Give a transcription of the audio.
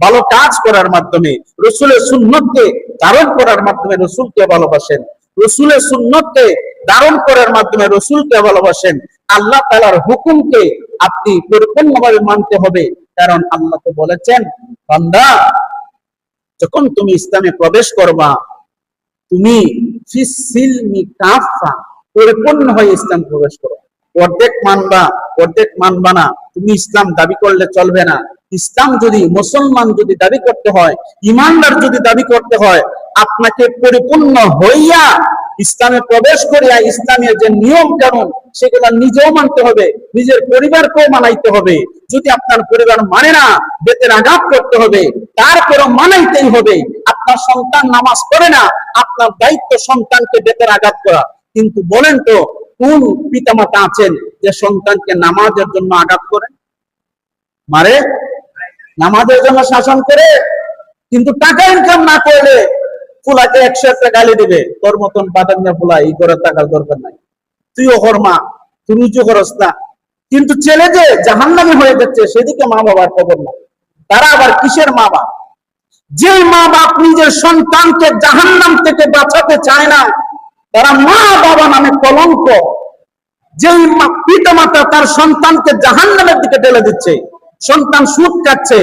ভালো কাজ করার মাধ্যমে, রসুলের সুন্নতকে ধারণ করার মাধ্যমে রসুলকে ভালোবাসেন, রসুলের সুন্নতকে ধারণ করার মাধ্যমে রসুলকে ভালোবাসেন, আল্লাহ তাআলার হুকুমকে আপনি পরিপূর্ণভাবে মানতে হবে। কারণ আল্লাহ তো বলেছেন, বান্দা যখন তুমি ইসলামে প্রবেশ করবা, তুমি ফিসসিলমি কাফা, পরিপূর্ণ হয়ে ইসলাম প্রবেশ করো। অর্ধেক মানবা, অর্ধেক মানবা না, তুমি ইসলাম দাবি করলে চলবে না। ইসলাম যদি, মুসলমান যদি দাবি করতে হয়, ইমানদার যদি দাবি করতে হয়, আপনাকে পরিপূর্ণ হইয়া ইসলামে প্রবেশ করিয়া ইসলামের যে নিয়ম কানুন সেগুলো নিজেও মানতে হবে, নিজের পরিবারকেও মানাইতে হবে। যদি আপনার পরিবার মানে না, বেতের আঘাত করতে হবে, তারপরও মানাইতেই হবে। আপনার সন্তান নামাজ পড়ে না, আপনার দায়িত্ব সন্তানকে বেতের আঘাত করা। কিন্তু বলেন তো, কোন পিতামাতা আছেন যে সন্তানকে নামাজের জন্য আঘাত করে, মারে? নামাজের জন্য শাসন করে, কিন্তু টাকা ইনকাম না করলে ফুলাকে 100 একটা গালি দিবে, তোর মতন বাদামিয়া ফুলা এই করে টাকার দরকার নাই, তুইও কর্মা, তুই রুজু করস না। কিন্তু ছেলে যে জাহান্নামী হয়ে যাচ্ছে, সেদিকে মা বাবার খবর না। তারা আবার কিসের মা বাপ? যে মা বাপ নিজের সন্তানকে জাহান্নাম থেকে বাঁচাতে চায় না, তারা মা বাবা নামে কলঙ্ক। যে পিতা মাতা তার সন্তানকে জাহান্নামের দিকে ঠেলে দিচ্ছে, সন্তান সুদ খাচ্ছে,